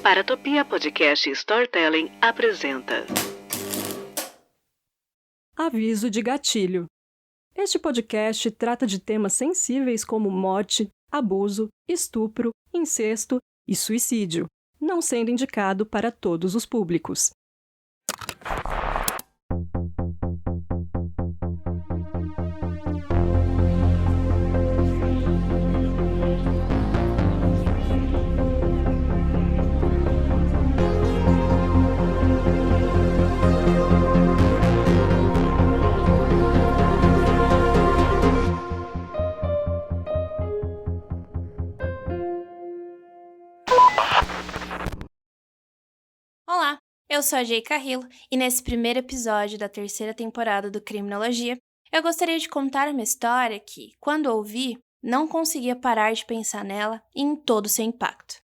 Paratopia Podcast Storytelling apresenta Aviso de gatilho. Este podcast trata de temas sensíveis como morte, abuso, estupro, incesto e suicídio, não sendo indicado para todos os públicos. Olá, eu sou a Jay Carrillo e nesse primeiro episódio da terceira temporada do Criminologia, eu gostaria de contar uma história que, quando ouvi, não conseguia parar de pensar nela e em todo o seu impacto.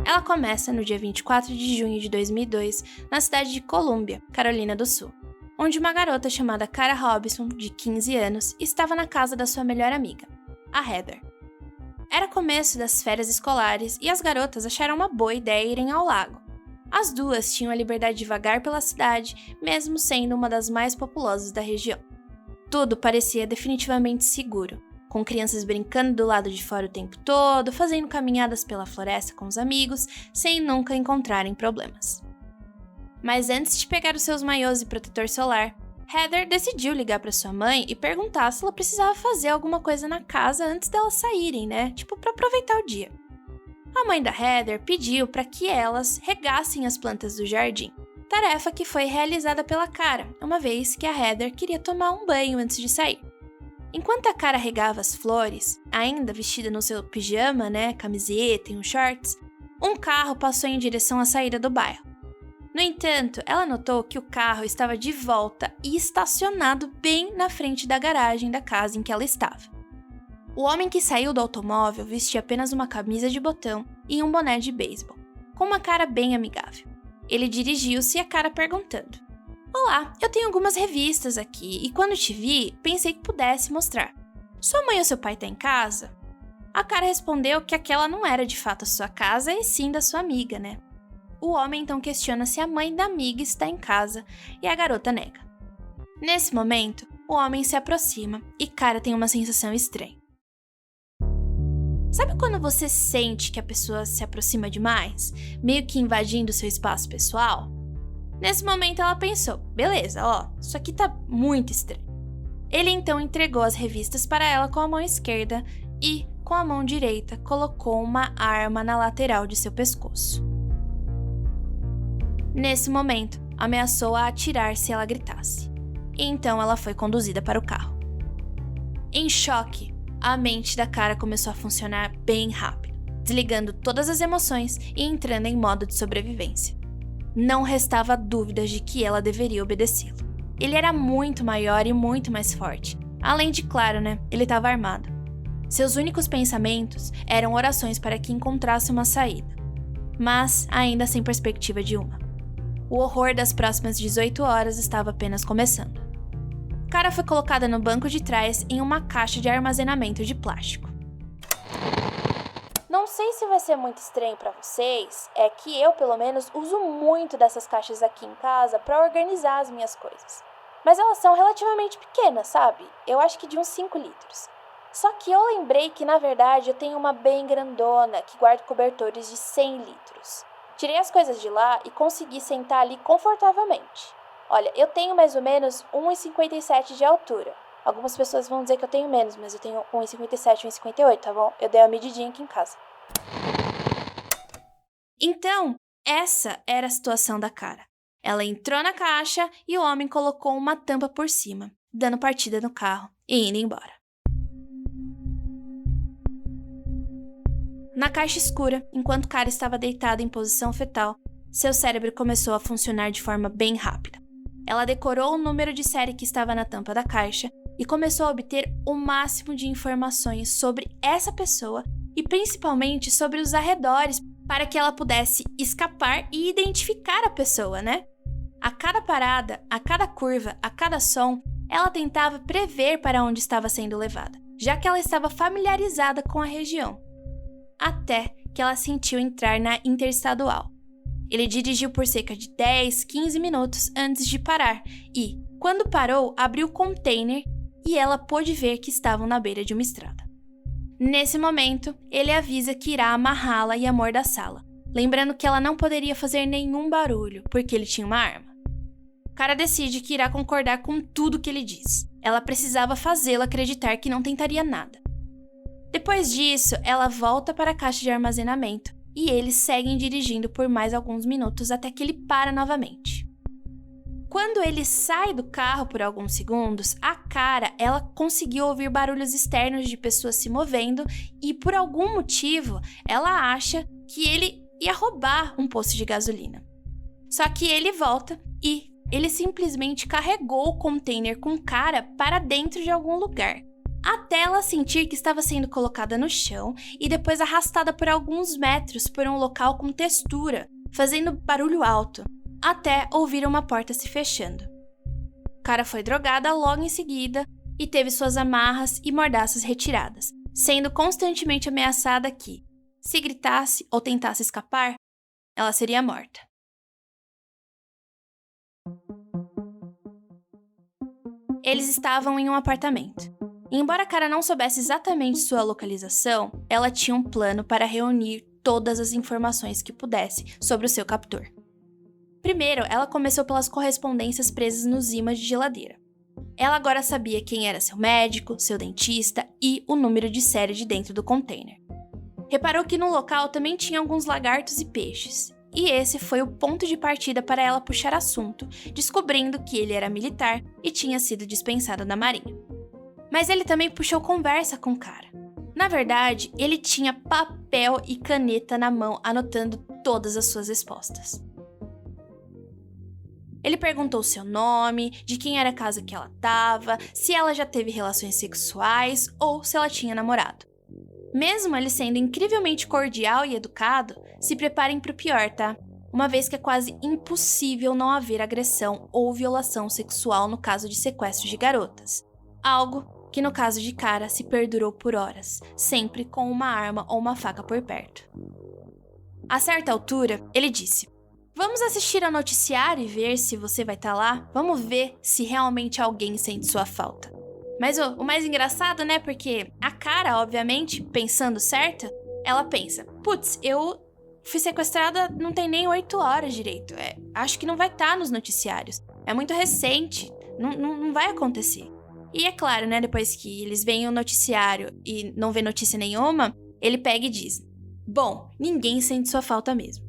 Ela começa no dia 24 de junho de 2002, na cidade de Columbia, Carolina do Sul, onde uma garota chamada Cara Robinson, de 15 anos, estava na casa da sua melhor amiga, a Heather. Era começo das férias escolares e as garotas acharam uma boa ideia irem ao lago. As duas tinham a liberdade de vagar pela cidade, mesmo sendo uma das mais populosas da região. Tudo parecia definitivamente seguro, com crianças brincando do lado de fora o tempo todo, fazendo caminhadas pela floresta com os amigos, sem nunca encontrarem problemas. Mas antes de pegar os seus maiôs e protetor solar, Heather decidiu ligar para sua mãe e perguntar se ela precisava fazer alguma coisa na casa antes delas saírem, né? Tipo, para aproveitar o dia. A mãe da Heather pediu para que elas regassem as plantas do jardim, tarefa que foi realizada pela Cara, uma vez que a Heather queria tomar um banho antes de sair. Enquanto a Cara regava as flores, ainda vestida no seu pijama, né, camiseta e shorts, um carro passou em direção à saída do bairro. No entanto, ela notou que o carro estava de volta e estacionado bem na frente da garagem da casa em que ela estava. O homem que saiu do automóvel vestia apenas uma camisa de botão e um boné de beisebol, com uma cara bem amigável. Ele dirigiu-se a Cara perguntando: "Olá, eu tenho algumas revistas aqui e quando te vi, pensei que pudesse mostrar. Sua mãe ou seu pai tá em casa?" A Cara respondeu que aquela não era de fato a sua casa e sim da sua amiga, né? O homem então questiona se a mãe da amiga está em casa e a garota nega. Nesse momento, o homem se aproxima e Cara tem uma sensação estranha. Sabe quando você sente que a pessoa se aproxima demais, meio que invadindo seu espaço pessoal? Nesse momento ela pensou, beleza, isso aqui tá muito estranho. Ele então entregou as revistas para ela com a mão esquerda e, com a mão direita, colocou uma arma na lateral de seu pescoço. Nesse momento, ameaçou a atirar se ela gritasse. E então ela foi conduzida para o carro. Em choque, a mente da Cara começou a funcionar bem rápido, desligando todas as emoções e entrando em modo de sobrevivência. Não restava dúvidas de que ela deveria obedecê-lo. Ele era muito maior e muito mais forte. Além de, claro, ele estava armado. Seus únicos pensamentos eram orações para que encontrasse uma saída, mas ainda sem perspectiva de uma. O horror das próximas 18 horas estava apenas começando. Cara foi colocada no banco de trás em uma caixa de armazenamento de plástico. Não sei se vai ser muito estranho para vocês, é que eu, pelo menos, uso muito dessas caixas aqui em casa para organizar as minhas coisas. Mas elas são relativamente pequenas, sabe? Eu acho que de uns 5 litros. Só que eu lembrei que, na verdade, eu tenho uma bem grandona que guarda cobertores de 100 litros. Tirei as coisas de lá e consegui sentar ali confortavelmente. Olha, eu tenho mais ou menos 1,57 de altura. Algumas pessoas vão dizer que eu tenho menos, mas eu tenho 1,57, 1,58, tá bom? Eu dei uma medidinha aqui em casa. Então, essa era a situação da Cara. Ela entrou na caixa e o homem colocou uma tampa por cima, dando partida no carro e indo embora. Na caixa escura, enquanto Cara estava deitada em posição fetal, seu cérebro começou a funcionar de forma bem rápida. Ela decorou o número de série que estava na tampa da caixa e começou a obter o máximo de informações sobre essa pessoa e principalmente sobre os arredores para que ela pudesse escapar e identificar a pessoa, né? A cada parada, a cada curva, a cada som, ela tentava prever para onde estava sendo levada, já que ela estava familiarizada com a região. até que ela sentiu entrar na interestadual. Ele dirigiu por cerca de 10, 15 minutos antes de parar e, quando parou, abriu o container e ela pôde ver que estavam na beira de uma estrada. Nesse momento, ele avisa que irá amarrá-la e amordaçá-la, lembrando que ela não poderia fazer nenhum barulho, porque ele tinha uma arma. O cara decide que irá concordar com tudo que ele diz. Ela precisava fazê-lo acreditar que não tentaria nada. Depois disso, ela volta para a caixa de armazenamento e eles seguem dirigindo por mais alguns minutos até que ele para novamente. Quando ele sai do carro por alguns segundos, a Cara, ela conseguiu ouvir barulhos externos de pessoas se movendo e, por algum motivo, ela acha que ele ia roubar um posto de gasolina. Só que ele volta e ele simplesmente carregou o container com Cara para dentro de algum lugar, até ela sentir que estava sendo colocada no chão e depois arrastada por alguns metros por um local com textura, fazendo barulho alto, até ouvir uma porta se fechando. Cara foi drogada logo em seguida e teve suas amarras e mordaças retiradas, sendo constantemente ameaçada que, se gritasse ou tentasse escapar, ela seria morta. Eles estavam em um apartamento. E embora Cara não soubesse exatamente sua localização, ela tinha um plano para reunir todas as informações que pudesse sobre o seu captor. Primeiro, ela começou pelas correspondências presas nos ímãs de geladeira. Ela agora sabia quem era seu médico, seu dentista e o número de série de dentro do container. Reparou que no local também tinha alguns lagartos e peixes, e esse foi o ponto de partida para ela puxar assunto, descobrindo que ele era militar e tinha sido dispensado da marinha. Mas ele também puxou conversa com Cara. Na verdade, ele tinha papel e caneta na mão anotando todas as suas respostas. Ele perguntou seu nome, de quem era a casa que ela estava, se ela já teve relações sexuais ou se ela tinha namorado. Mesmo ele sendo incrivelmente cordial e educado, se preparem para o pior, tá? Uma vez que é quase impossível não haver agressão ou violação sexual no caso de sequestro de garotas. Algo que no caso de Cara se perdurou por horas, sempre com uma arma ou uma faca por perto. A certa altura, ele disse: "Vamos assistir ao noticiário e ver se você vai estar lá? Vamos ver se realmente alguém sente sua falta." Mas o mais engraçado, né? Porque a Cara, obviamente, pensando certo, ela pensa: "Putz, eu fui sequestrada não tem nem 8 horas direito. Acho que não vai estar nos noticiários. É muito recente. Não vai acontecer." E é claro, né? Depois que eles veem o noticiário e não vê notícia nenhuma, ele pega e diz: "Bom, ninguém sente sua falta mesmo."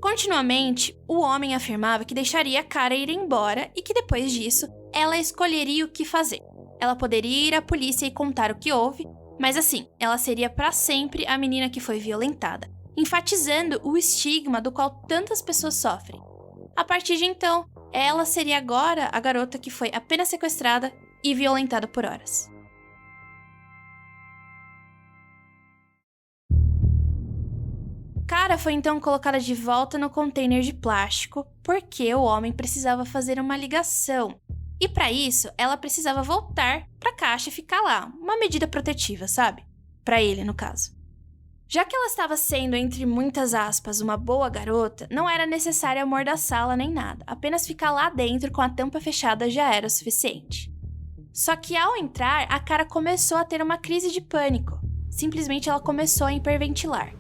Continuamente, o homem afirmava que deixaria a Cara ir embora e que depois disso, ela escolheria o que fazer. Ela poderia ir à polícia e contar o que houve, mas assim, ela seria para sempre a menina que foi violentada, enfatizando o estigma do qual tantas pessoas sofrem. A partir de então, ela seria agora a garota que foi apenas sequestrada e violentada por horas. Cara foi então colocada de volta no container de plástico porque o homem precisava fazer uma ligação. E para isso, ela precisava voltar para a caixa e ficar lá, uma medida protetiva, sabe? Para ele, no caso. Já que ela estava sendo, entre muitas aspas, uma boa garota, não era necessário amordaçá-la nem nada, apenas ficar lá dentro com a tampa fechada já era o suficiente. Só que ao entrar, a Cara começou a ter uma crise de pânico. Simplesmente ela começou a hiperventilar.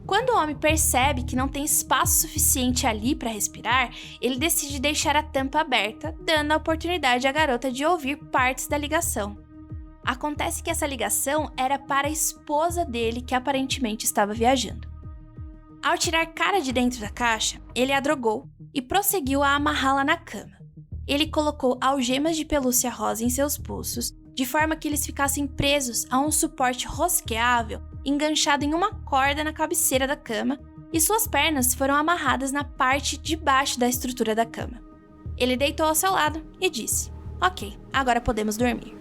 Quando o homem percebe que não tem espaço suficiente ali para respirar, ele decide deixar a tampa aberta, dando a oportunidade à garota de ouvir partes da ligação. Acontece que essa ligação era para a esposa dele que aparentemente estava viajando. Ao tirar Cara de dentro da caixa, ele a drogou e prosseguiu a amarrá-la na cama. Ele colocou algemas de pelúcia rosa em seus pulsos, de forma que eles ficassem presos a um suporte rosqueável enganchado em uma corda na cabeceira da cama, e suas pernas foram amarradas na parte de baixo da estrutura da cama. Ele deitou ao seu lado e disse: "Ok, agora podemos dormir."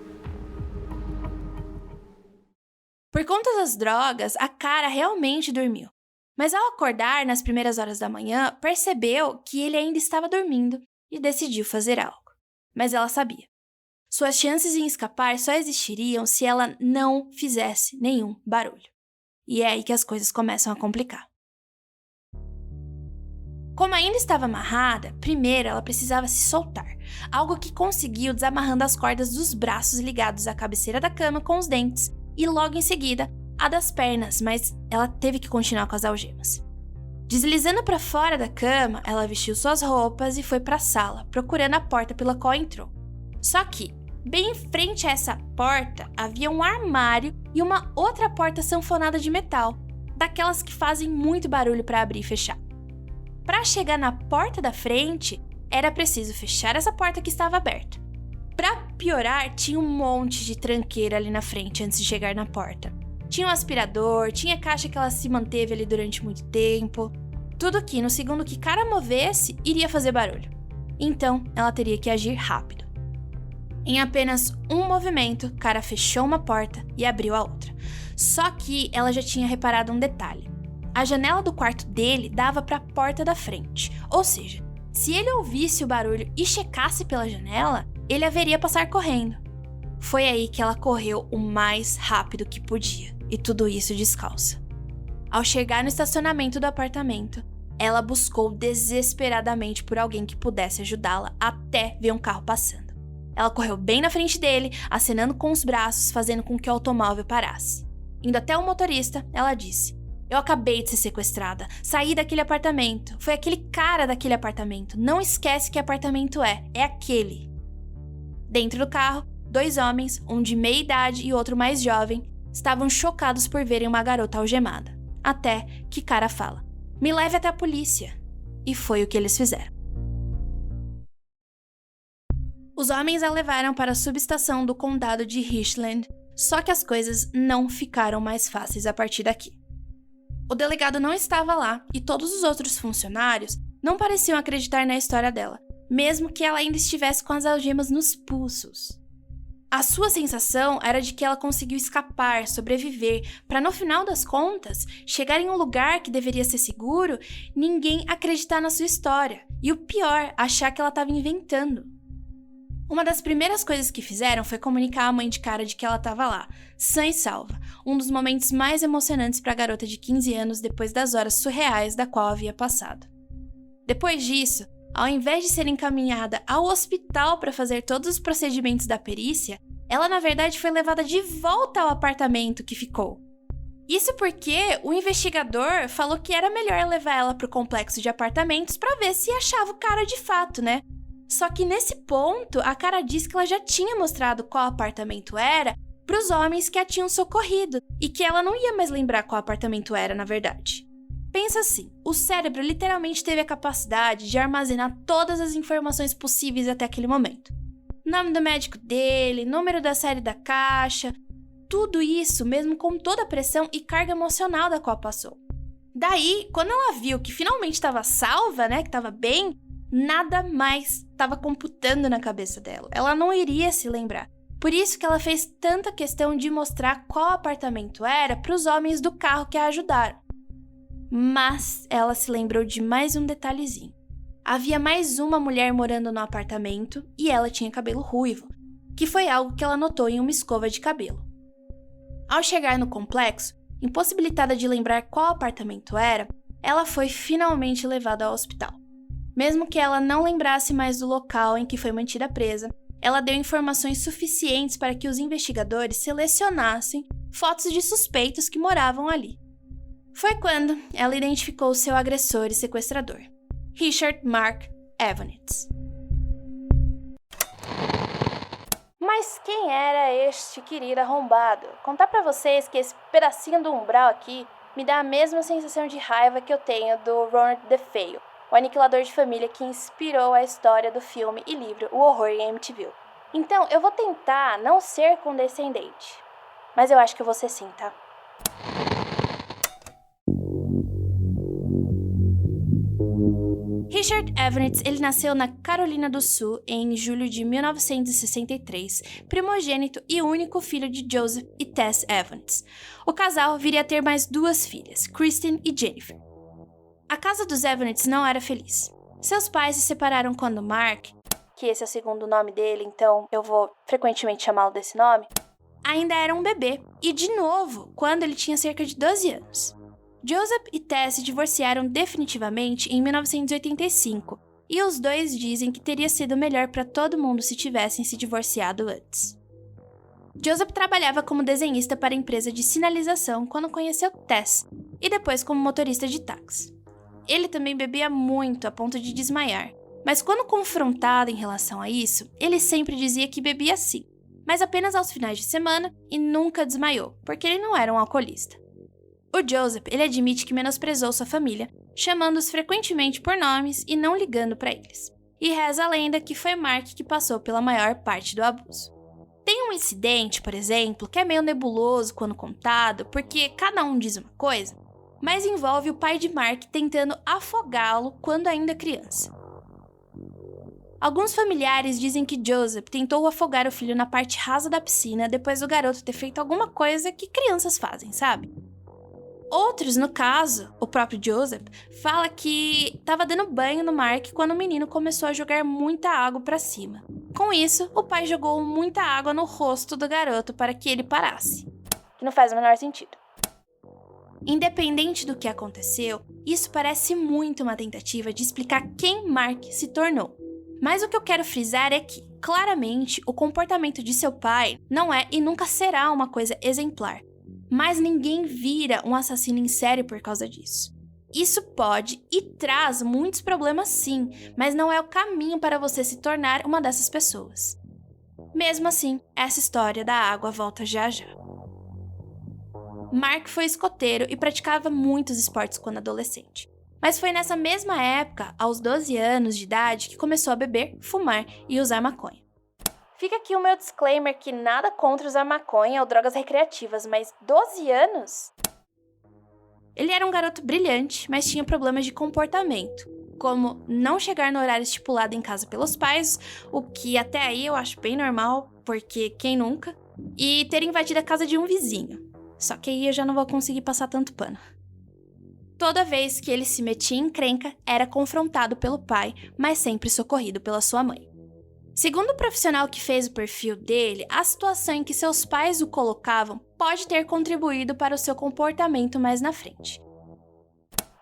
Por conta das drogas, a Cara realmente dormiu. Mas ao acordar nas primeiras horas da manhã, percebeu que ele ainda estava dormindo e decidiu fazer algo. Mas ela sabia. Suas chances em escapar só existiriam se ela não fizesse nenhum barulho. E é aí que as coisas começam a complicar. Como ainda estava amarrada, primeiro ela precisava se soltar, algo que conseguiu desamarrando as cordas dos braços ligados à cabeceira da cama com os dentes e logo em seguida a das pernas, mas ela teve que continuar com as algemas. Deslizando para fora da cama, ela vestiu suas roupas e foi para a sala, procurando a porta pela qual entrou. Só que, bem em frente a essa porta, havia um armário e uma outra porta sanfonada de metal, daquelas que fazem muito barulho para abrir e fechar. Para chegar na porta da frente, era preciso fechar essa porta que estava aberta. Para piorar, tinha um monte de tranqueira ali na frente antes de chegar na porta. Tinha um aspirador, tinha caixa que ela se manteve ali durante muito tempo. Tudo que, no segundo que Cara movesse, iria fazer barulho. Então, ela teria que agir rápido. Em apenas um movimento, Cara fechou uma porta e abriu a outra. Só que ela já tinha reparado um detalhe. A janela do quarto dele dava para a porta da frente, ou seja, se ele ouvisse o barulho e checasse pela janela, ele haveria passar correndo. Foi aí que ela correu o mais rápido que podia, e tudo isso descalça. Ao chegar no estacionamento do apartamento, ela buscou desesperadamente por alguém que pudesse ajudá-la até ver um carro passando. Ela correu bem na frente dele, acenando com os braços, fazendo com que o automóvel parasse. Indo até o motorista, ela disse: "Eu acabei de ser sequestrada. Saí daquele apartamento. Foi aquele cara daquele apartamento. Não esquece que apartamento é aquele." Dentro do carro, 2 homens, um de meia idade e outro mais jovem, estavam chocados por verem uma garota algemada. Até que Cara fala: "Me leve até a polícia." E foi o que eles fizeram. Os homens a levaram para a subestação do condado de Richland, só que as coisas não ficaram mais fáceis a partir daqui. O delegado não estava lá e todos os outros funcionários não pareciam acreditar na história dela, mesmo que ela ainda estivesse com as algemas nos pulsos. A sua sensação era de que ela conseguiu escapar, sobreviver, para no final das contas, chegar em um lugar que deveria ser seguro, ninguém acreditar na sua história, e o pior, achar que ela estava inventando. Uma das primeiras coisas que fizeram foi comunicar à mãe de Cara de que ela estava lá, sã e salva, um dos momentos mais emocionantes para a garota de 15 anos depois das horas surreais da qual havia passado. Depois disso, ao invés de ser encaminhada ao hospital para fazer todos os procedimentos da perícia, ela na verdade foi levada de volta ao apartamento que ficou. Isso porque o investigador falou que era melhor levar ela para o complexo de apartamentos para ver se achava o cara de fato, né? Só que nesse ponto, a Cara disse que ela já tinha mostrado qual apartamento era para os homens que a tinham socorrido e que ela não ia mais lembrar qual apartamento era, na verdade. Pensa assim, o cérebro literalmente teve a capacidade de armazenar todas as informações possíveis até aquele momento. Nome do médico dele, número da série da caixa, tudo isso mesmo com toda a pressão e carga emocional da qual passou. Daí, quando ela viu que finalmente estava salva, né, que estava bem, nada mais estava computando na cabeça dela. Ela não iria se lembrar. Por isso que ela fez tanta questão de mostrar qual apartamento era para os homens do carro que a ajudaram. Mas ela se lembrou de mais um detalhezinho. Havia mais uma mulher morando no apartamento e ela tinha cabelo ruivo, que foi algo que ela notou em uma escova de cabelo. Ao chegar no complexo, impossibilitada de lembrar qual apartamento era, ela foi finalmente levada ao hospital. Mesmo que ela não lembrasse mais do local em que foi mantida presa, ela deu informações suficientes para que os investigadores selecionassem fotos de suspeitos que moravam ali. Foi quando ela identificou seu agressor e sequestrador, Richard Mark Evonitz. Mas quem era este querido arrombado? Contar pra vocês que esse pedacinho do umbral aqui me dá a mesma sensação de raiva que eu tenho do Ronald DeFeo, o aniquilador de família que inspirou a história do filme e livro O Horror em Amityville. Então, eu vou tentar não ser condescendente, mas eu acho que eu vou ser sim, tá? Richard Evonitz, ele nasceu na Carolina do Sul em julho de 1963, primogênito e único filho de Joseph e Tess Evonitz. O casal viria a ter mais 2 filhas, Kristen e Jennifer. A casa dos Evonitz não era feliz. Seus pais se separaram quando Mark que esse é o segundo nome dele, então eu vou frequentemente chamá-lo desse nome, ainda era um bebê, e de novo, quando ele tinha cerca de 12 anos. Joseph e Tess se divorciaram definitivamente em 1985, e os dois dizem que teria sido melhor para todo mundo se tivessem se divorciado antes. Joseph trabalhava como desenhista para a empresa de sinalização quando conheceu Tess, e depois como motorista de táxi. Ele também bebia muito a ponto de desmaiar, mas quando confrontado em relação a isso, ele sempre dizia que bebia sim, mas apenas aos finais de semana e nunca desmaiou, porque ele não era um alcoolista. O Joseph, ele admite que menosprezou sua família, chamando-os frequentemente por nomes e não ligando para eles. E reza a lenda que foi Mark que passou pela maior parte do abuso. Tem um incidente, por exemplo, que é meio nebuloso quando contado, porque cada um diz uma coisa, mas envolve o pai de Mark tentando afogá-lo quando ainda criança. Alguns familiares dizem que Joseph tentou afogar o filho na parte rasa da piscina depois do garoto ter feito alguma coisa que crianças fazem, sabe? Outros, no caso, o próprio Joseph, fala que estava dando banho no Mark quando o menino começou a jogar muita água para cima. Com isso, o pai jogou muita água no rosto do garoto para que ele parasse. Que não faz o menor sentido. Independente do que aconteceu, isso parece muito uma tentativa de explicar quem Mark se tornou. Mas o que eu quero frisar é que, claramente, o comportamento de seu pai não é e nunca será uma coisa exemplar. Mas ninguém vira um assassino em série por causa disso. Isso pode e traz muitos problemas sim, mas não é o caminho para você se tornar uma dessas pessoas. Mesmo assim, essa história da água volta já já. Mark foi escoteiro e praticava muitos esportes quando adolescente. Mas foi nessa mesma época, aos 12 anos de idade, que começou a beber, fumar e usar maconha. Fica aqui o meu disclaimer que nada contra usar maconha ou drogas recreativas, mas 12 anos? Ele era um garoto brilhante, mas tinha problemas de comportamento, como não chegar no horário estipulado em casa pelos pais, o que até aí eu acho bem normal, porque quem nunca, e ter invadido a casa de um vizinho. Só que aí eu já não vou conseguir passar tanto pano. Toda vez que ele se metia em encrenca, era confrontado pelo pai, mas sempre socorrido pela sua mãe. Segundo o profissional que fez o perfil dele, a situação em que seus pais o colocavam pode ter contribuído para o seu comportamento mais na frente.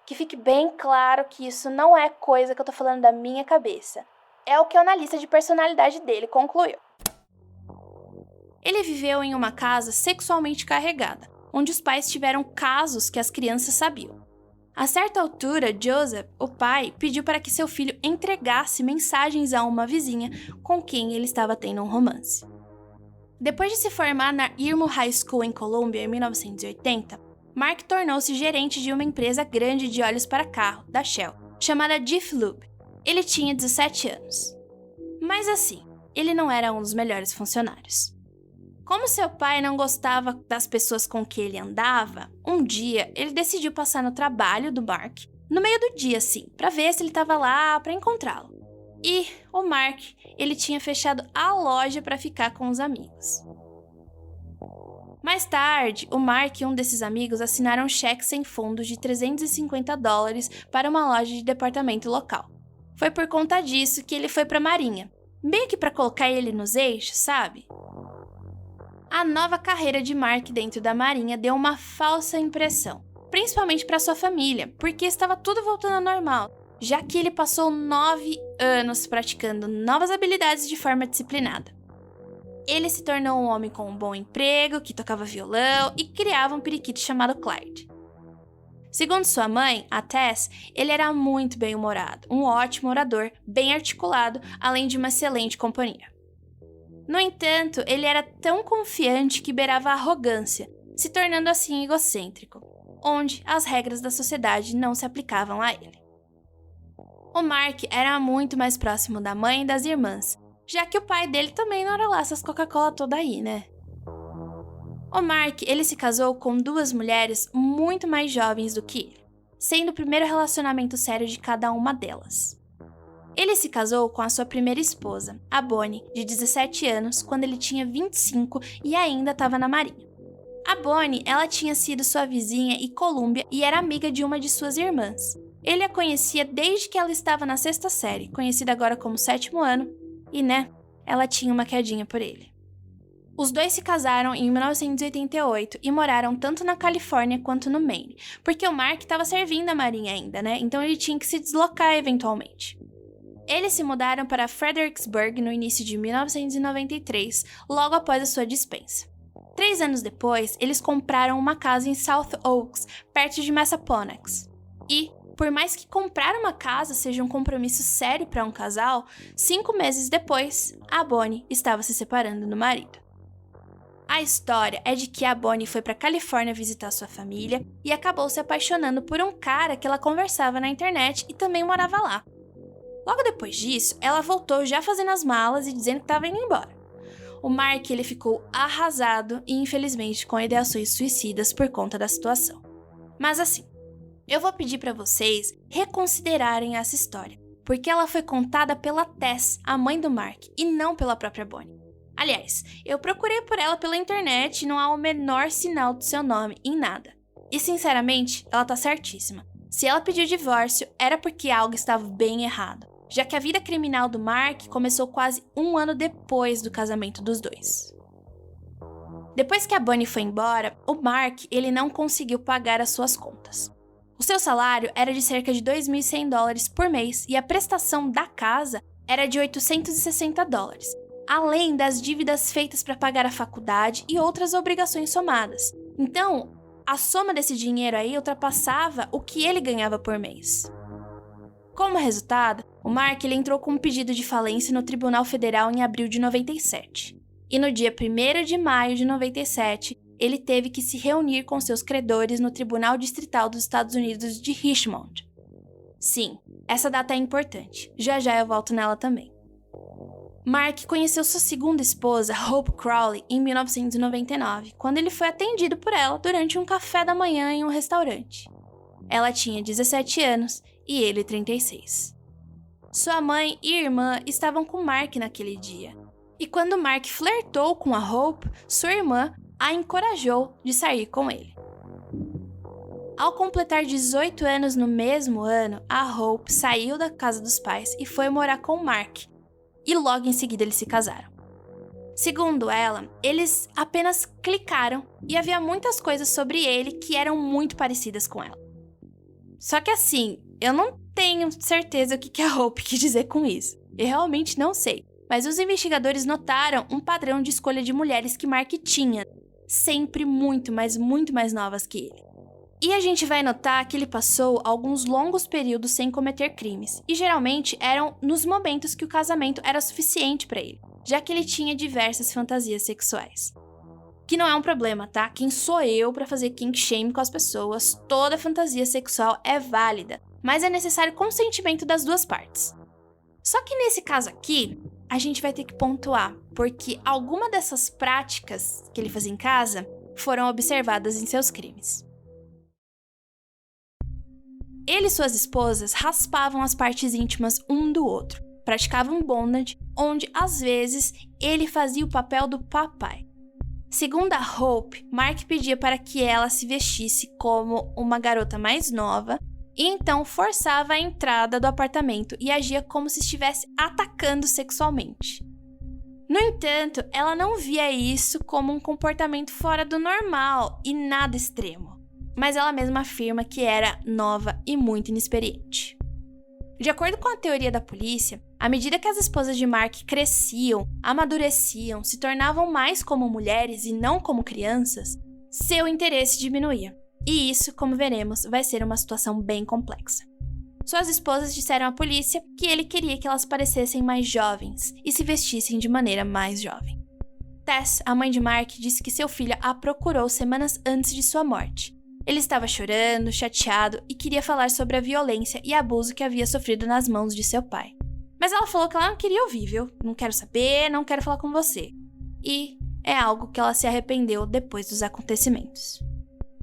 Que fique bem claro que isso não é coisa que eu tô falando da minha cabeça. É o que o analista de personalidade dele concluiu. Ele viveu em uma casa sexualmente carregada, onde os pais tiveram casos que as crianças sabiam. A certa altura, Joseph, o pai, pediu para que seu filho entregasse mensagens a uma vizinha com quem ele estava tendo um romance. Depois de se formar na Irmo High School em Colômbia em 1980, Mark tornou-se gerente de uma empresa grande de óleos para carro, da Shell, chamada Jiff Lube. Ele tinha 17 anos. Mas assim, ele não era um dos melhores funcionários. Como seu pai não gostava das pessoas com que ele andava, um dia ele decidiu passar no trabalho do Mark, no meio do dia assim, para ver se ele estava lá para encontrá-lo. E o Mark, ele tinha fechado a loja para ficar com os amigos. Mais tarde, o Mark e um desses amigos assinaram um cheque sem fundos de $350 para uma loja de departamento local. Foi por conta disso que ele foi para a Marinha, meio que para colocar ele nos eixos, sabe? A nova carreira de Mark dentro da Marinha deu uma falsa impressão, principalmente para sua família, porque estava tudo voltando ao normal, já que ele passou 9 anos praticando novas habilidades de forma disciplinada. Ele se tornou um homem com um bom emprego, que tocava violão e criava um periquito chamado Clyde. Segundo sua mãe, a Tess, ele era muito bem-humorado, um ótimo orador, bem articulado, além de uma excelente companhia. No entanto, ele era tão confiante que beirava a arrogância, se tornando assim egocêntrico, onde as regras da sociedade não se aplicavam a ele. O Mark era muito mais próximo da mãe e das irmãs, já que o pai dele também não era lá essas Coca-Cola toda aí, né? O Mark, ele se casou com 2 mulheres muito mais jovens do que ele, sendo o primeiro relacionamento sério de cada uma delas. Ele se casou com a sua primeira esposa, a Bonnie, de 17 anos, quando ele tinha 25 e ainda estava na Marinha. A Bonnie, ela tinha sido sua vizinha em Colômbia e era amiga de uma de suas irmãs. Ele a conhecia desde que ela estava na 6ª série, conhecida agora como 7º ano, E, ela tinha uma quedinha por ele. Os dois se casaram em 1988 e moraram tanto na Califórnia quanto no Maine, porque o Mark estava servindo a marinha ainda, Então ele tinha que se deslocar eventualmente. Eles se mudaram para Fredericksburg no início de 1993, logo após a sua dispensa. 3 anos depois, eles compraram uma casa em South Oaks, perto de Massaponax. E, por mais que comprar uma casa seja um compromisso sério para um casal, 5 meses depois, a Bonnie estava se separando do marido. A história é de que a Bonnie foi para Califórnia visitar sua família e acabou se apaixonando por um cara que ela conversava na internet e também morava lá. Logo depois disso, ela voltou já fazendo as malas e dizendo que estava indo embora. O Mark ele ficou arrasado e infelizmente com ideações suicidas por conta da situação. Mas assim, eu vou pedir para vocês reconsiderarem essa história, porque ela foi contada pela Tess, a mãe do Mark, e não pela própria Bonnie. Aliás, eu procurei por ela pela internet e não há o menor sinal do seu nome em nada. E sinceramente, ela tá certíssima. Se ela pediu divórcio, era porque algo estava bem errado, já que a vida criminal do Mark começou quase 1 ano depois do casamento dos dois. Depois que a Bonnie foi embora, o Mark ele não conseguiu pagar as suas contas. O seu salário era de cerca de $2.100 por mês e a prestação da casa era de $860, além das dívidas feitas para pagar a faculdade e outras obrigações somadas. Então, a soma desse dinheiro aí ultrapassava o que ele ganhava por mês. Como resultado, o Mark ele entrou com um pedido de falência no Tribunal Federal em abril de 97. E no dia 1º de maio de 97, ele teve que se reunir com seus credores no Tribunal Distrital dos Estados Unidos de Richmond. Sim, essa data é importante. Já já eu volto nela também. Mark conheceu sua segunda esposa, Hope Crowley, em 1999, quando ele foi atendido por ela durante um café da manhã em um restaurante. Ela tinha 17 anos e ele 36. Sua mãe e irmã estavam com Mark naquele dia. E quando Mark flertou com a Hope, sua irmã a encorajou de sair com ele. Ao completar 18 anos no mesmo ano, a Hope saiu da casa dos pais e foi morar com Mark. E logo em seguida eles se casaram. Segundo ela, eles apenas clicaram e havia muitas coisas sobre ele que eram muito parecidas com ela. Só que assim, eu não tenho certeza o que a Hope quis dizer com isso. Eu realmente não sei. Mas os investigadores notaram um padrão de escolha de mulheres que Mark tinha, sempre muito mais novas que ele. E a gente vai notar que ele passou alguns longos períodos sem cometer crimes, e geralmente eram nos momentos que o casamento era suficiente para ele, já que ele tinha diversas fantasias sexuais. Que não é um problema, tá? Quem sou eu para fazer kink shame com as pessoas? Toda fantasia sexual é válida, mas é necessário consentimento das duas partes. Só que nesse caso aqui, a gente vai ter que pontuar, porque alguma dessas práticas que ele fazia em casa foram observadas em seus crimes. Ele e suas esposas raspavam as partes íntimas um do outro, praticavam bondage, onde às vezes ele fazia o papel do papai. Segundo a Hope, Mark pedia para que ela se vestisse como uma garota mais nova e então forçava a entrada do apartamento e agia como se estivesse atacando sexualmente. No entanto, ela não via isso como um comportamento fora do normal e nada extremo, mas ela mesma afirma que era nova e muito inexperiente. De acordo com a teoria da polícia, à medida que as esposas de Mark cresciam, amadureciam, se tornavam mais como mulheres e não como crianças, seu interesse diminuía. E isso, como veremos, vai ser uma situação bem complexa. Suas esposas disseram à polícia que ele queria que elas parecessem mais jovens e se vestissem de maneira mais jovem. Tess, a mãe de Mark, disse que seu filho a procurou semanas antes de sua morte. Ele estava chorando, chateado e queria falar sobre a violência e abuso que havia sofrido nas mãos de seu pai. Mas ela falou que ela não queria ouvir, viu? Não quero saber, não quero falar com você. E é algo que ela se arrependeu depois dos acontecimentos.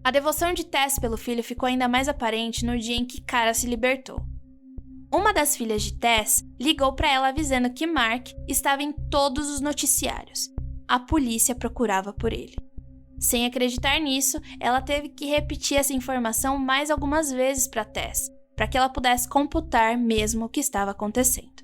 A devoção de Tess pelo filho ficou ainda mais aparente no dia em que Cara se libertou. Uma das filhas de Tess ligou para ela avisando que Mark estava em todos os noticiários. A polícia procurava por ele. Sem acreditar nisso, ela teve que repetir essa informação mais algumas vezes para Tess, para que ela pudesse computar mesmo o que estava acontecendo.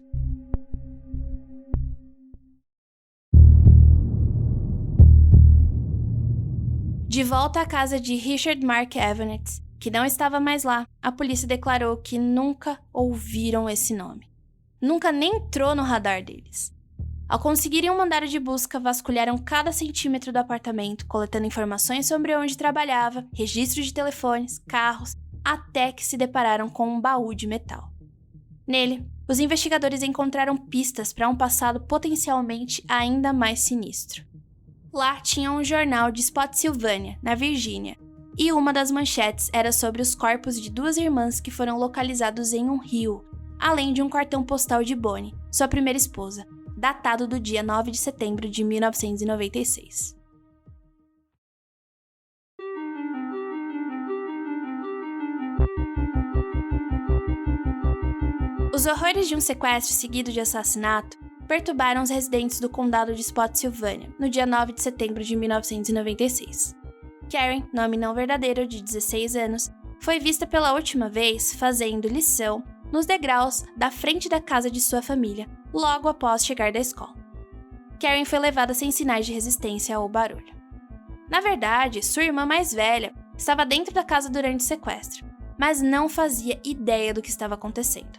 De volta à casa de Richard Mark Evans, que não estava mais lá, a polícia declarou que nunca ouviram esse nome. Nunca nem entrou no radar deles. Ao conseguirem um mandado de busca, vasculharam cada centímetro do apartamento, coletando informações sobre onde trabalhava, registros de telefones, carros, até que se depararam com um baú de metal. Nele, os investigadores encontraram pistas para um passado potencialmente ainda mais sinistro. Lá tinha um jornal de Spotsylvania, na Virgínia, e uma das manchetes era sobre os corpos de 2 irmãs que foram localizados em um rio, além de um cartão postal de Bonnie, sua primeira esposa, datado do dia 9 de setembro de 1996. Os horrores de um sequestro seguido de assassinato perturbaram os residentes do condado de Spotsylvania no dia 9 de setembro de 1996. Karen, nome não verdadeiro de 16 anos, foi vista pela última vez fazendo lição nos degraus da frente da casa de sua família, logo após chegar da escola. Karen foi levada sem sinais de resistência ao barulho. Na verdade, sua irmã mais velha estava dentro da casa durante o sequestro, mas não fazia ideia do que estava acontecendo.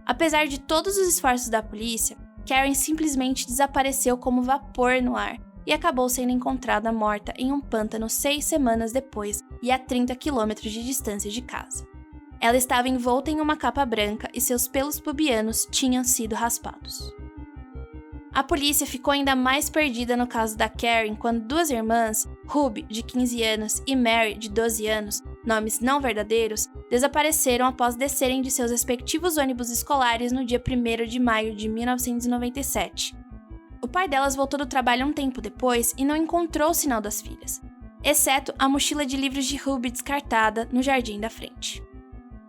Apesar de todos os esforços da polícia, Karen simplesmente desapareceu como vapor no ar e acabou sendo encontrada morta em um pântano 6 semanas depois e a 30 quilômetros de distância de casa. Ela estava envolta em uma capa branca e seus pelos pubianos tinham sido raspados. A polícia ficou ainda mais perdida no caso da Karen quando 2 irmãs, Ruby, de 15 anos, e Mary, de 12 anos, nomes não verdadeiros, desapareceram após descerem de seus respectivos ônibus escolares no dia 1º de maio de 1997. O pai delas voltou do trabalho um tempo depois e não encontrou o sinal das filhas, exceto a mochila de livros de Ruby descartada no jardim da frente.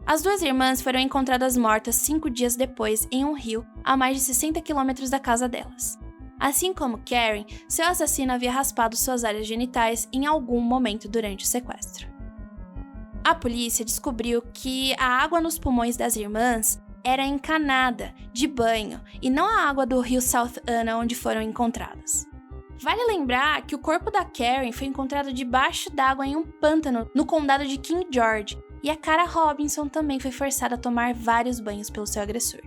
As 2 irmãs foram encontradas mortas 5 dias depois em um rio a mais de 60 quilômetros da casa delas. Assim como Karen, seu assassino havia raspado suas áreas genitais em algum momento durante o sequestro. A polícia descobriu que a água nos pulmões das irmãs era encanada, de banho, e não a água do rio South Anna onde foram encontradas. Vale lembrar que o corpo da Karen foi encontrado debaixo d'água em um pântano no condado de King George, e a Cara Robinson também foi forçada a tomar vários banhos pelo seu agressor.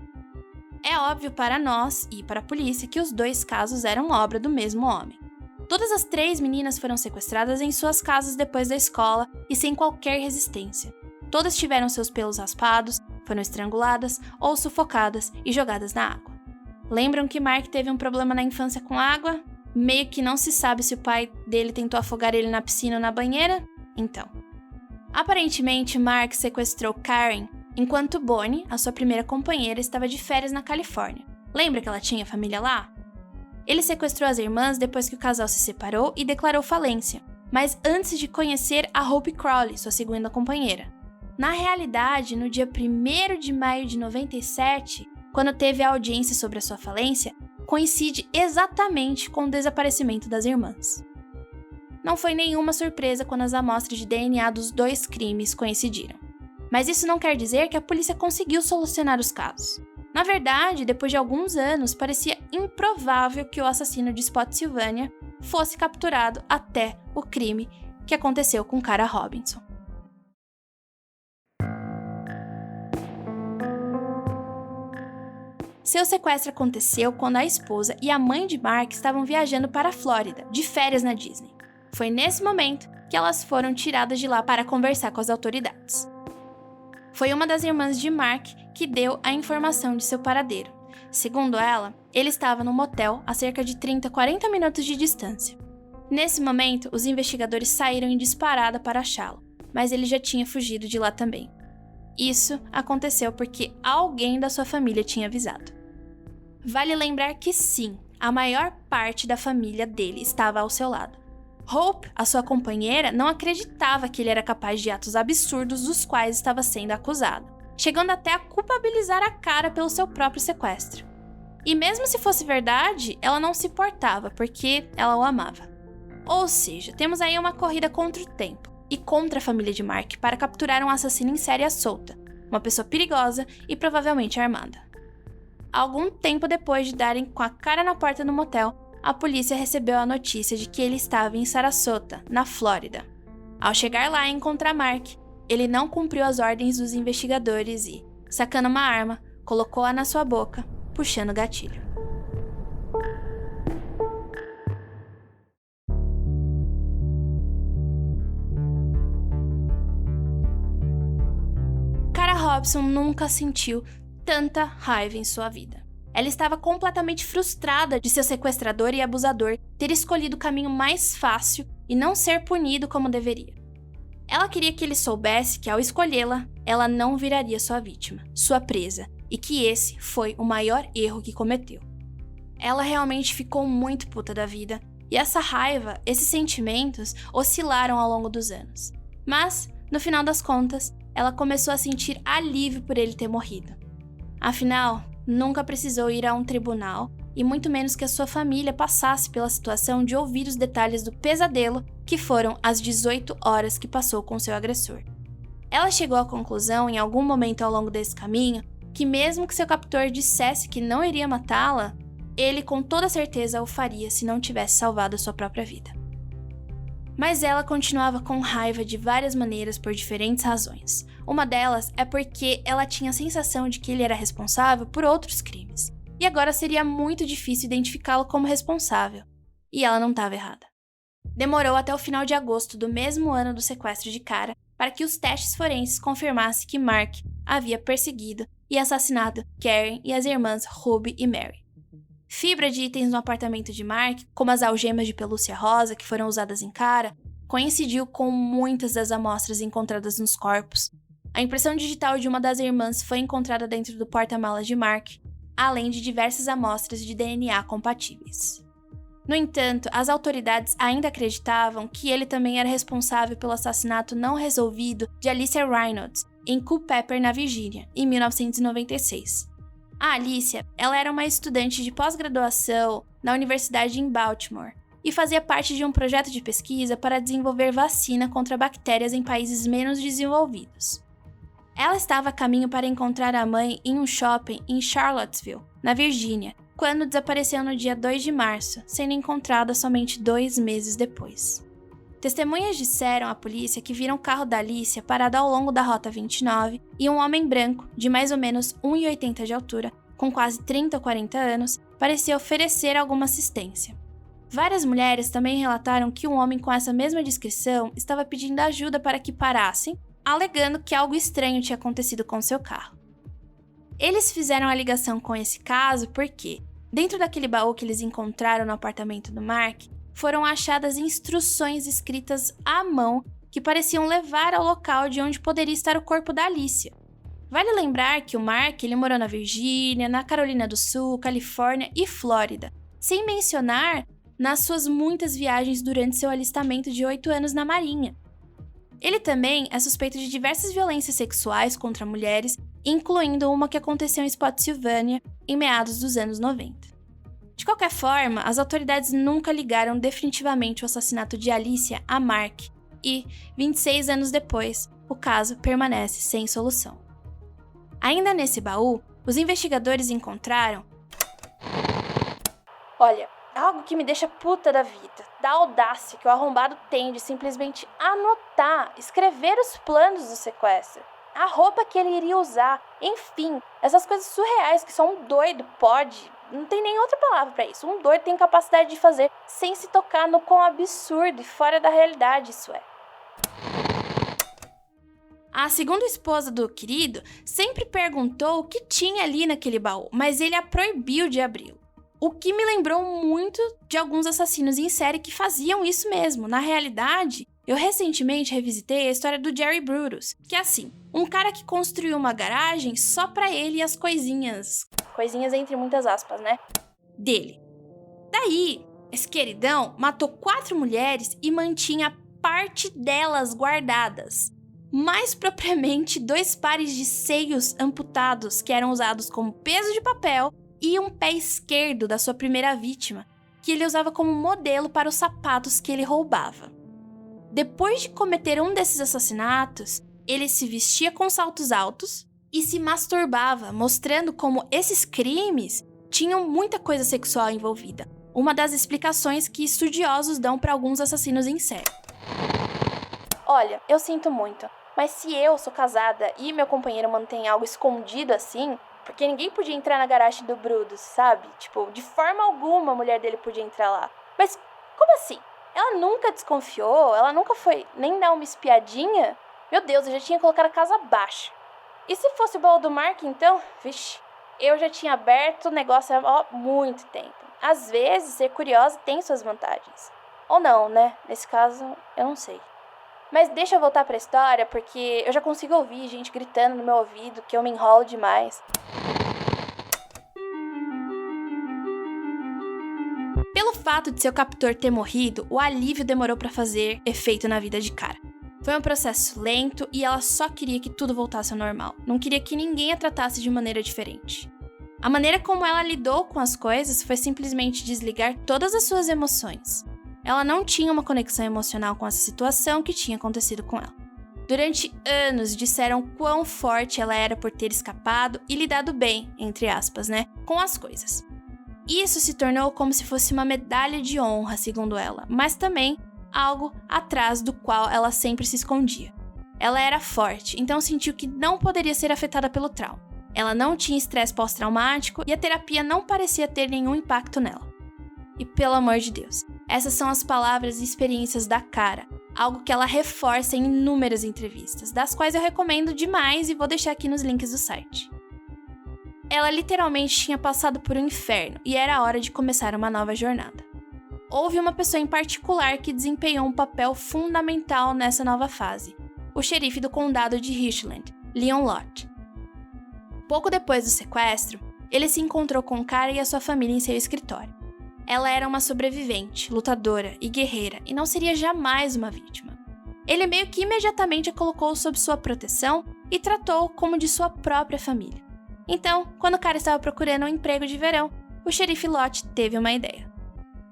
É óbvio para nós e para a polícia que os 2 casos eram obra do mesmo homem. Todas as 3 meninas foram sequestradas em suas casas depois da escola e sem qualquer resistência. Todas tiveram seus pelos raspados, foram estranguladas ou sufocadas e jogadas na água. Lembram que Mark teve um problema na infância com água? Meio que não se sabe se o pai dele tentou afogar ele na piscina ou na banheira? Então. Aparentemente, Mark sequestrou Karen enquanto Bonnie, a sua primeira companheira, estava de férias na Califórnia. Lembra que ela tinha família lá? Ele sequestrou as irmãs depois que o casal se separou e declarou falência, mas antes de conhecer a Hope Crowley, sua segunda companheira. Na realidade, no dia 1º de maio de 97, quando teve a audiência sobre a sua falência, coincide exatamente com o desaparecimento das irmãs. Não foi nenhuma surpresa quando as amostras de DNA dos 2 crimes coincidiram. Mas isso não quer dizer que a polícia conseguiu solucionar os casos. Na verdade, depois de alguns anos, parecia improvável que o assassino de Spotsylvania fosse capturado até o crime que aconteceu com Cara Robinson. Seu sequestro aconteceu quando a esposa e a mãe de Mark estavam viajando para a Flórida, de férias na Disney. Foi nesse momento que elas foram tiradas de lá para conversar com as autoridades. Foi uma das irmãs de Mark que deu a informação de seu paradeiro. Segundo ela, ele estava no motel a cerca de 30-40 minutos de distância. Nesse momento, os investigadores saíram em disparada para achá-lo, mas ele já tinha fugido de lá também. Isso aconteceu porque alguém da sua família tinha avisado. Vale lembrar que sim, a maior parte da família dele estava ao seu lado. Hope, a sua companheira, não acreditava que ele era capaz de atos absurdos dos quais estava sendo acusado, chegando até a culpabilizar a Cara pelo seu próprio sequestro. E mesmo se fosse verdade, ela não se importava, porque ela o amava. Ou seja, temos aí uma corrida contra o tempo e contra a família de Mark para capturar um assassino em série à solta, uma pessoa perigosa e provavelmente armada. Algum tempo depois de darem com a cara na porta do motel, a polícia recebeu a notícia de que ele estava em Sarasota, na Flórida. Ao chegar lá e encontrar Mark, ele não cumpriu as ordens dos investigadores e, sacando uma arma, colocou-a na sua boca, puxando o gatilho. Cara Robson nunca sentiu tanta raiva em sua vida. Ela estava completamente frustrada de seu sequestrador e abusador ter escolhido o caminho mais fácil e não ser punido como deveria. Ela queria que ele soubesse que, ao escolhê-la, ela não viraria sua vítima, sua presa, e que esse foi o maior erro que cometeu. Ela realmente ficou muito puta da vida, e essa raiva, esses sentimentos, oscilaram ao longo dos anos. Mas, no final das contas, ela começou a sentir alívio por ele ter morrido. Afinal, nunca precisou ir a um tribunal, e muito menos que a sua família passasse pela situação de ouvir os detalhes do pesadelo que foram as 18 horas que passou com seu agressor. Ela chegou à conclusão, em algum momento ao longo desse caminho, que mesmo que seu captor dissesse que não iria matá-la, ele com toda certeza o faria se não tivesse salvado a sua própria vida. Mas ela continuava com raiva de várias maneiras por diferentes razões. Uma delas é porque ela tinha a sensação de que ele era responsável por outros crimes, e agora seria muito difícil identificá-lo como responsável. E ela não estava errada. Demorou até o final de agosto do mesmo ano do sequestro de Cara para que os testes forenses confirmassem que Mark havia perseguido e assassinado Karen e as irmãs Ruby e Mary. Fibra de itens no apartamento de Mark, como as algemas de pelúcia rosa que foram usadas em Cara, coincidiu com muitas das amostras encontradas nos corpos. A impressão digital de uma das irmãs foi encontrada dentro do porta-malas de Mark, além de diversas amostras de DNA compatíveis. No entanto, as autoridades ainda acreditavam que ele também era responsável pelo assassinato não resolvido de Alicia Reynolds, em Culpeper, na Virgínia, em 1996. A Alicia, ela era uma estudante de pós-graduação na Universidade em Baltimore e fazia parte de um projeto de pesquisa para desenvolver vacina contra bactérias em países menos desenvolvidos. Ela estava a caminho para encontrar a mãe em um shopping em Charlottesville, na Virgínia, quando desapareceu no dia 2 de março, sendo encontrada somente 2 meses depois. Testemunhas disseram à polícia que viram o carro da Alicia parado ao longo da Rota 29 e um homem branco, de mais ou menos 1,80 de altura, com quase 30 ou 40 anos, parecia oferecer alguma assistência. Várias mulheres também relataram que um homem com essa mesma descrição estava pedindo ajuda para que parassem, alegando que algo estranho tinha acontecido com seu carro. Eles fizeram a ligação com esse caso porque, dentro daquele baú que eles encontraram no apartamento do Mark, foram achadas instruções escritas à mão que pareciam levar ao local de onde poderia estar o corpo da Alicia. Vale lembrar que o Mark ele morou na Virgínia, na Carolina do Sul, Califórnia e Flórida, sem mencionar nas suas muitas viagens durante seu alistamento de 8 anos na Marinha. Ele também é suspeito de diversas violências sexuais contra mulheres, incluindo uma que aconteceu em Spotsylvania em meados dos anos 90. De qualquer forma, as autoridades nunca ligaram definitivamente o assassinato de Alicia a Mark e, 26 anos depois, o caso permanece sem solução. Ainda nesse baú, os investigadores encontraram... Olha, algo que me deixa puta da vida, da audácia que o arrombado tem de simplesmente anotar, escrever os planos do sequestro, a roupa que ele iria usar, enfim, essas coisas surreais que só um doido pode, não tem nem outra palavra pra isso, um doido tem capacidade de fazer sem se tocar no quão absurdo e fora da realidade isso é. A segunda esposa do querido sempre perguntou o que tinha ali naquele baú, mas ele a proibiu de abri-lo. O que me lembrou muito de alguns assassinos em série que faziam isso mesmo. Na realidade, eu recentemente revisitei a história do Jerry Brutus, que é assim, um cara que construiu uma garagem só pra ele e as coisinhas entre muitas aspas, né, dele. Daí, esse queridão matou 4 mulheres e mantinha parte delas guardadas. Mais propriamente, 2 pares de seios amputados que eram usados como peso de papel e um pé esquerdo da sua primeira vítima, que ele usava como modelo para os sapatos que ele roubava. Depois de cometer um desses assassinatos, ele se vestia com saltos altos e se masturbava, mostrando como esses crimes tinham muita coisa sexual envolvida. uma das explicações que estudiosos dão para alguns assassinos em série. Olha, eu sinto muito, mas se eu sou casada e meu companheiro mantém algo escondido assim, porque ninguém podia entrar na garagem do Brutus, sabe? Tipo, de forma alguma a mulher dele podia entrar lá. Mas como assim? Ela nunca desconfiou? Ela nunca foi nem dar uma espiadinha? Meu Deus, eu já tinha colocado a casa abaixo. E se fosse o baú do Mark, então? Vixe, eu já tinha aberto o negócio há muito tempo. Às vezes, ser curiosa tem suas vantagens. Ou não, né? Nesse caso, eu não sei. Mas deixa eu voltar pra história, porque eu já consigo ouvir gente gritando no meu ouvido que eu me enrolo demais. Pelo fato de seu captor ter morrido, o alívio demorou pra fazer efeito na vida de Kara. Foi um processo lento e ela só queria que tudo voltasse ao normal. Não queria que ninguém a tratasse de maneira diferente. A maneira como ela lidou com as coisas foi simplesmente desligar todas as suas emoções. Ela não tinha uma conexão emocional com essa situação que tinha acontecido com ela. Durante anos disseram quão forte ela era por ter escapado e lidado bem, entre aspas, com as coisas. Isso se tornou como se fosse uma medalha de honra, segundo ela, mas também algo atrás do qual ela sempre se escondia. Ela era forte, então sentiu que não poderia ser afetada pelo trauma. Ela não tinha estresse pós-traumático e a terapia não parecia ter nenhum impacto nela. E pelo amor de Deus, essas são as palavras e experiências da Kara, algo que ela reforça em inúmeras entrevistas, das quais eu recomendo demais e vou deixar aqui nos links do site. Ela literalmente tinha passado por um inferno e era hora de começar uma nova jornada. Houve uma pessoa em particular que desempenhou um papel fundamental nessa nova fase, o xerife do condado de Richland, Leon Lott. Pouco depois do sequestro, ele se encontrou com Kara e a sua família em seu escritório. Ela era uma sobrevivente, lutadora e guerreira e não seria jamais uma vítima. Ele meio que imediatamente a colocou sob sua proteção e tratou como de sua própria família. Então, quando Kara estava procurando um emprego de verão, o xerife Lott teve uma ideia.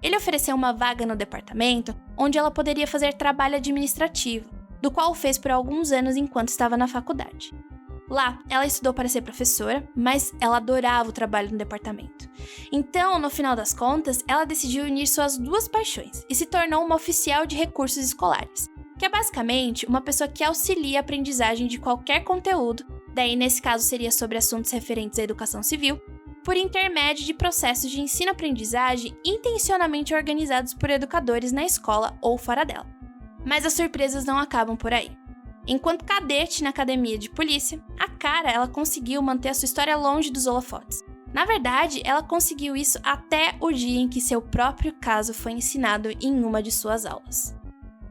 Ele ofereceu uma vaga no departamento onde ela poderia fazer trabalho administrativo, do qual fez por alguns anos enquanto estava na faculdade. Lá, ela estudou para ser professora, mas ela adorava o trabalho no departamento. Então, no final das contas, ela decidiu unir suas duas paixões e se tornou uma oficial de recursos escolares, que é basicamente uma pessoa que auxilia a aprendizagem de qualquer conteúdo, daí nesse caso seria sobre assuntos referentes à educação civil, por intermédio de processos de ensino-aprendizagem intencionalmente organizados por educadores na escola ou fora dela. Mas as surpresas não acabam por aí. Enquanto cadete na academia de polícia, a Kara ela conseguiu manter a sua história longe dos holofotes. Na verdade, ela conseguiu isso até o dia em que seu próprio caso foi ensinado em uma de suas aulas.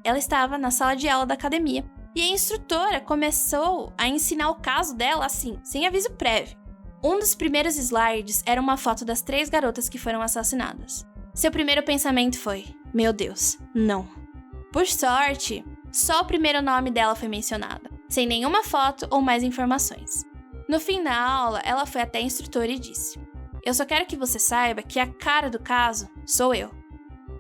Ela estava na sala de aula da academia e a instrutora começou a ensinar o caso dela assim, sem aviso prévio. Um dos primeiros slides era uma foto das 3 garotas que foram assassinadas. Seu primeiro pensamento foi: meu Deus, não. Por sorte, só o primeiro nome dela foi mencionado, sem nenhuma foto ou mais informações. No fim da aula, ela foi até a instrutora e disse: eu só quero que você saiba que a cara do caso sou eu.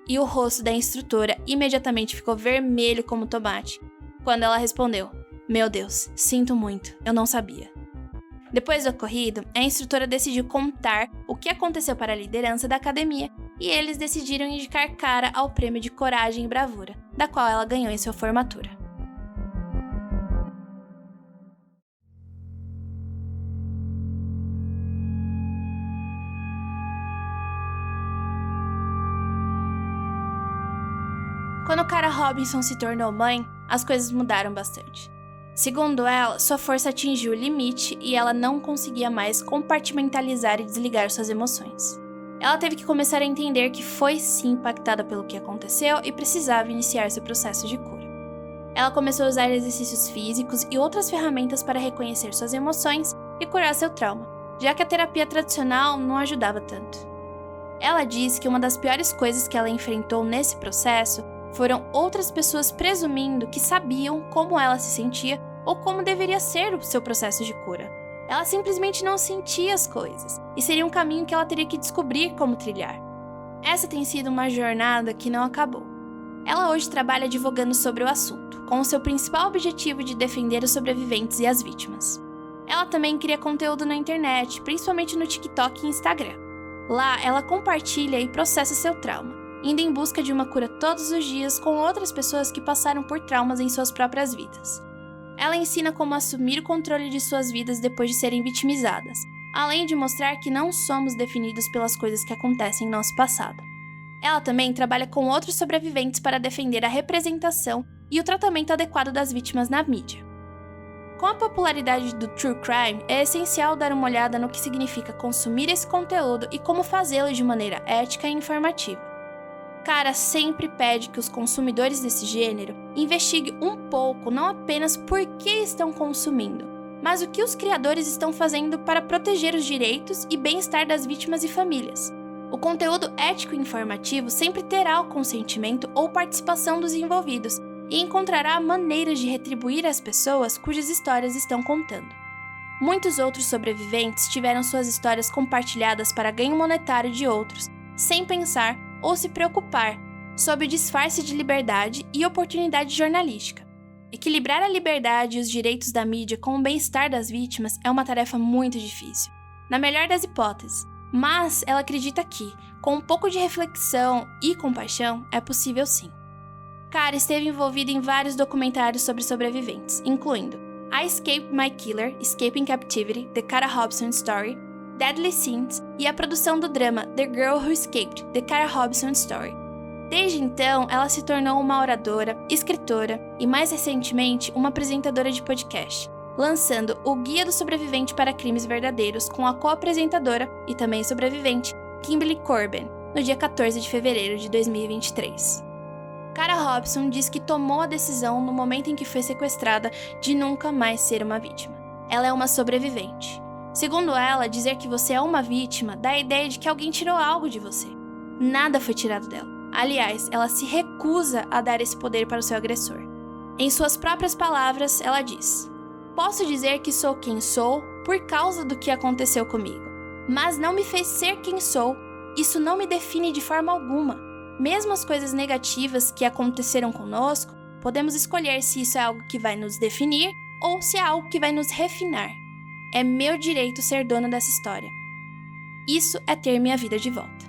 E o rosto da instrutora imediatamente ficou vermelho como tomate, quando ela respondeu: meu Deus, sinto muito, eu não sabia. Depois do ocorrido, a instrutora decidiu contar o que aconteceu para a liderança da academia e eles decidiram indicar Kara ao prêmio de coragem e bravura, da qual ela ganhou em sua formatura. Quando Kara Robinson se tornou mãe, as coisas mudaram bastante. Segundo ela, sua força atingiu o limite e ela não conseguia mais compartimentalizar e desligar suas emoções. Ela teve que começar a entender que foi sim impactada pelo que aconteceu e precisava iniciar seu processo de cura. Ela começou a usar exercícios físicos e outras ferramentas para reconhecer suas emoções e curar seu trauma, já que a terapia tradicional não ajudava tanto. Ela diz que uma das piores coisas que ela enfrentou nesse processo foram outras pessoas presumindo que sabiam como ela se sentia ou como deveria ser o seu processo de cura. Ela simplesmente não sentia as coisas, e seria um caminho que ela teria que descobrir como trilhar. Essa tem sido uma jornada que não acabou. Ela hoje trabalha advogando sobre o assunto, com o seu principal objetivo de defender os sobreviventes e as vítimas. Ela também cria conteúdo na internet, principalmente no TikTok e Instagram. Lá, ela compartilha e processa seu trauma, indo em busca de uma cura todos os dias com outras pessoas que passaram por traumas em suas próprias vidas. Ela ensina como assumir o controle de suas vidas depois de serem vitimizadas, além de mostrar que não somos definidos pelas coisas que acontecem em nosso passado. Ela também trabalha com outros sobreviventes para defender a representação e o tratamento adequado das vítimas na mídia. Com a popularidade do True Crime, é essencial dar uma olhada no que significa consumir esse conteúdo e como fazê-lo de maneira ética e informativa. Cara sempre pede que os consumidores desse gênero investiguem um pouco não apenas por que estão consumindo, mas o que os criadores estão fazendo para proteger os direitos e bem-estar das vítimas e famílias. O conteúdo ético e informativo sempre terá o consentimento ou participação dos envolvidos e encontrará maneiras de retribuir as pessoas cujas histórias estão contando. Muitos outros sobreviventes tiveram suas histórias compartilhadas para ganho monetário de outros, sem pensar ou se preocupar, sob o disfarce de liberdade e oportunidade jornalística. Equilibrar a liberdade e os direitos da mídia com o bem-estar das vítimas é uma tarefa muito difícil, na melhor das hipóteses, mas ela acredita que, com um pouco de reflexão e compaixão, é possível sim. Cara esteve envolvida em vários documentários sobre sobreviventes, incluindo I Escaped My Killer, Escaping Captivity, The Cara Robson Story, Deadly Sins e a produção do drama The Girl Who Escaped, The Cara Robson Story. Desde então, ela se tornou uma oradora, escritora e, mais recentemente, uma apresentadora de podcast, lançando o Guia do Sobrevivente para Crimes Verdadeiros com a co-apresentadora e também sobrevivente Kimberly Corbin, no dia 14 de fevereiro de 2023. Cara Robson diz que tomou a decisão no momento em que foi sequestrada de nunca mais ser uma vítima. Ela é uma sobrevivente. Segundo ela, dizer que você é uma vítima dá a ideia de que alguém tirou algo de você. Nada foi tirado dela. Aliás, ela se recusa a dar esse poder para o seu agressor. Em suas próprias palavras, ela diz: "Posso dizer que sou quem sou por causa do que aconteceu comigo, mas não me fez ser quem sou. Isso não me define de forma alguma. Mesmo as coisas negativas que aconteceram conosco, podemos escolher se isso é algo que vai nos definir ou se é algo que vai nos refinar. É meu direito ser dona dessa história. Isso é ter minha vida de volta."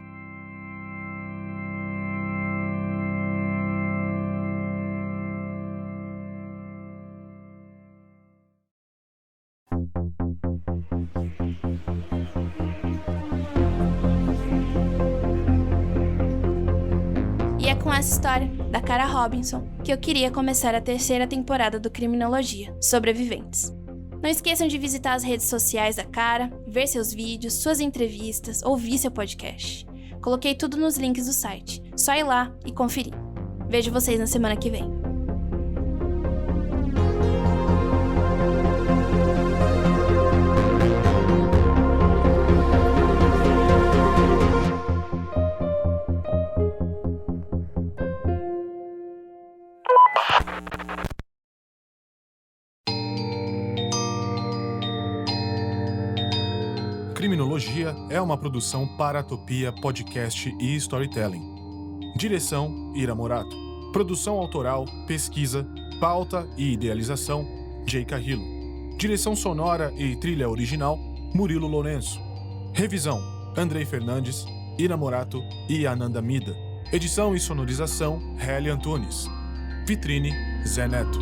E é com essa história, da Cara Robinson, que eu queria começar a 3ª temporada do Criminologia, Sobreviventes. Não esqueçam de visitar as redes sociais da Cara, ver seus vídeos, suas entrevistas, ouvir seu podcast. Coloquei tudo nos links do site, só ir lá e conferir. Vejo vocês na semana que vem. Criminologia é uma produção Paratopia Podcast e Storytelling. Direção, Ira Morato. Produção autoral, pesquisa, pauta e idealização, Jay Carrillo. Direção sonora e trilha original, Murilo Lourenço. Revisão, Andrei Fernandes, Ira Morato e Ananda Mida. Edição e sonorização, Heli Antunes. Vitrine, Zé Neto.